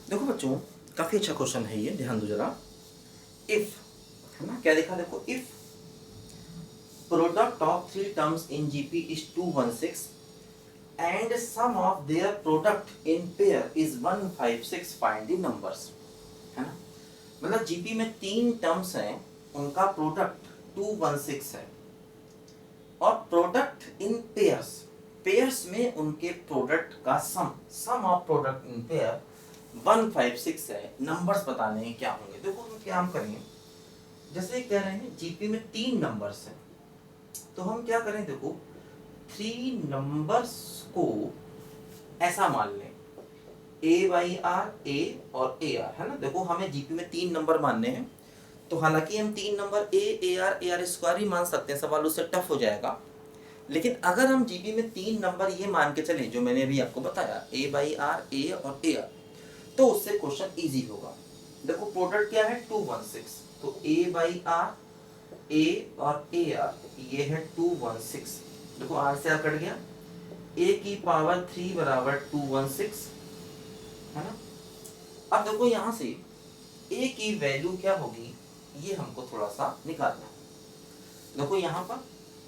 देखो बच्चों, काफी अच्छा क्वेश्चन है ये, ध्यान दो जरा। इफ, है ना, क्या देखा, देखो, if product of three terms in GP is 216 and sum of their product in pair is 156, find the numbers. है ना, मतलब जीपी में तीन टर्म्स हैं, उनका प्रोडक्ट 216 है और प्रोडक्ट इन पेयर्स, पेयर्स में उनके प्रोडक्ट का सम ऑफ प्रोडक्ट इन पेयर 156 है। नंबर्स बताने हैं क्या होंगे। देखो हम क्या हम करेंगे, जैसे कह रहे हैं जीपी में तीन नंबर्स हैं, तो हम क्या करें, देखो थ्री नंबर्स को ऐसा मान लें, ए बाई आर, ए और ए आर, है ना। देखो हमें जीपी में तीन नंबर मानने हैं, तो हालांकि हम तीन नंबर ए आर स्क्वायर ही मान सकते हैं, सवाल उससे टफ हो जाएगा। लेकिन अगर हम जीपी में तीन नंबर ये मान के चले जो मैंने अभी आपको बताया, ए बाई आर, ए और ए आर, तो उससे क्वेश्चन इजी होगा। देखो प्रोडक्ट क्या है 216, तो ए बाई आर, ए और ए आर, ये है 216। देखो आर से आर कट गया, ए की पावर 3 बराबर 216, है ना। अब देखो यहां से ए की वैल्यू क्या होगी, ये हमको थोड़ा सा निकालना है। देखो यहाँ पर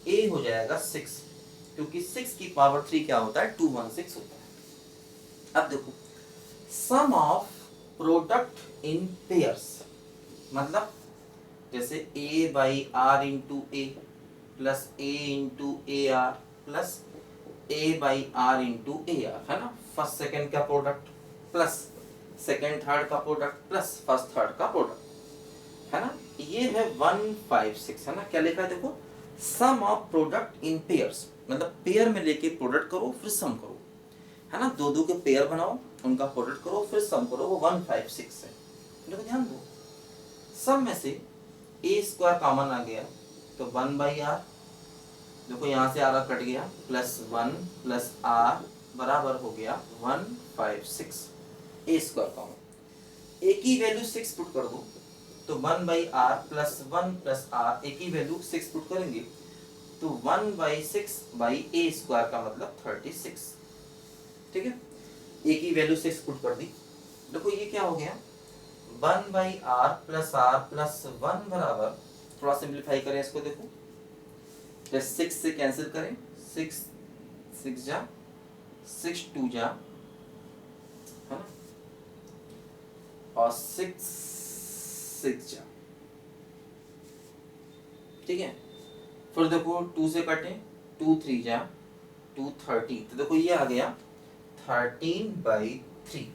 ए हो जाएगा 6, क्योंकि 6 की पावर 3 क्या होता है, 216 होता है। अब देखो sum of product in pairs, मतलब जैसे A by R into A plus A into A R plus A by R into A R, है ना। फर्स्ट सेकंड का प्रोडक्ट प्लस सेकंड थर्ड का प्रोडक्ट प्लस फर्स्ट थर्ड का product, है ना। ये है 156, है ना। क्या लिखा है, देखो sum of product in pairs, मतलब पेयर में लेके प्रोडक्ट करो फिर सम करो, है ना। दो दो के पेयर बनाओ, उनका प्रोडक्ट करो फिर सम करो, वो 156 है। देखो ध्यान दो, सम में से ए स्क्वायर कॉमन आ गया तो 1 बाई आर, देखो यहाँ से आर कट गया, प्लस 1 प्लस आर बराबर हो गया 156, ए स्क्वायर कॉमन। ए की वैल्यू 6 पुट कर दो तो 1 by R plus 1 plus R, A की वैल्यू 6 पुट करेंगे तो 1 बाई 6 बाई ए स्क्वायर का मतलब 36, ठीक है। ए की वैल्यू 6 पुट कर दी, देखो ये क्या हो गया 1 बाई आर प्लस 1 बराबर, थोड़ा सिंप्लीफाई करें इसको, देखो जैसे 6 से कैंसिल करें, 6 6 जा 6 2 जा, है ना, और 6 6 जा, ठीक है। फिर देखो 2 से कटें, 2 3 जा 2 13, तो देखो ये आ गया 13/3।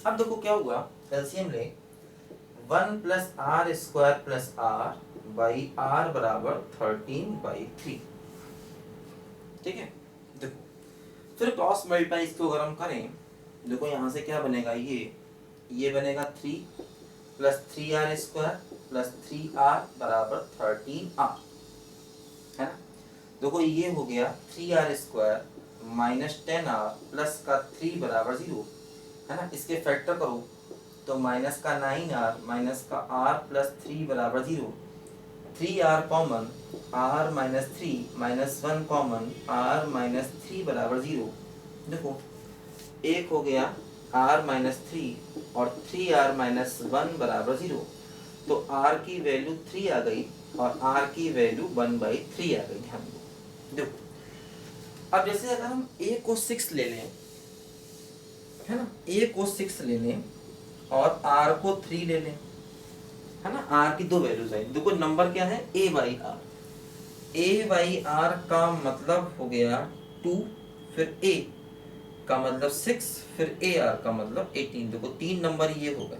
अब देखो क्या हुआ, एलसीएम ले 1 plus R square plus R by R बराबर 13/3, ठीक है। देखो फिर क्रॉस मल्टीप्लाई इसको अगर हम करें, देखो यहाँ से क्या बनेगा, ये बनेगा 3 plus 3r square plus 3r बराबर 13r, है ना। देखो ये हो गया 3r square minus 10r plus का 3 बराबर 0, है ना। इसके फैक्टर करो तो माइनस का 9r माइनस का r प्लस 3 बराबर 0, 3r common, r minus 3 minus 1 common, r minus 3 बराबर 0। देखो एक हो गया r माइनस 3 और 3r माइनस 1 बराबर 0, तो r की वैल्यू 3 आ गई और r की वैल्यू 1/3 आ गई। ध्यान दो, देखो अब जैसे अगर हम a को 6 ले लें, है ना, a को 6 ले लें और r को 3 ले लें, है ना। r की दो वैल्यूज आई, देखो नंबर क्या है a by R, a by R का मतलब हो गया 2, फिर a का मतलब 6, फिर ए आर का मतलब 18, देखो तीन नंबर ये हो गए।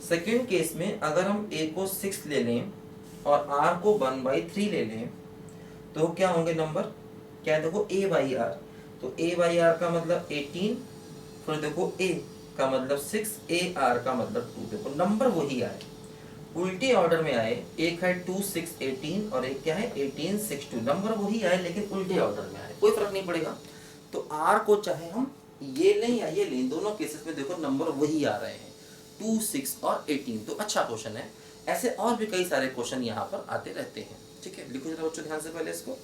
सेकेंड केस में अगर हम a को 6 ले लें और r को 1/3 ले लें तो क्या होंगे नंबर, क्या है, देखो a बाई आर, तो a बाई आर का मतलब 18, फिर देखो a का मतलब 6, ए आर का मतलब 2, देखो नंबर वही आए, उल्टे ऑर्डर में आए, एक है 2 6 18 और एक क्या है 18 6 2, नंबर वही आए लेकिन उल्टे ऑर्डर में आए, कोई फर्क नहीं पड़ेगा। तो r को चाहे हम ये लें या ये लें, दोनों केसेस में देखो नंबर वही आ रहे हैं 2 6 और 18, तो अच्छा क्वेश्चन है। ऐसे और भी कई सारे क्वेश्चन यहाँ पर आते रहते हैं, ठीक है। लिखो जरा बच्चों ध्यान से पहले इसको।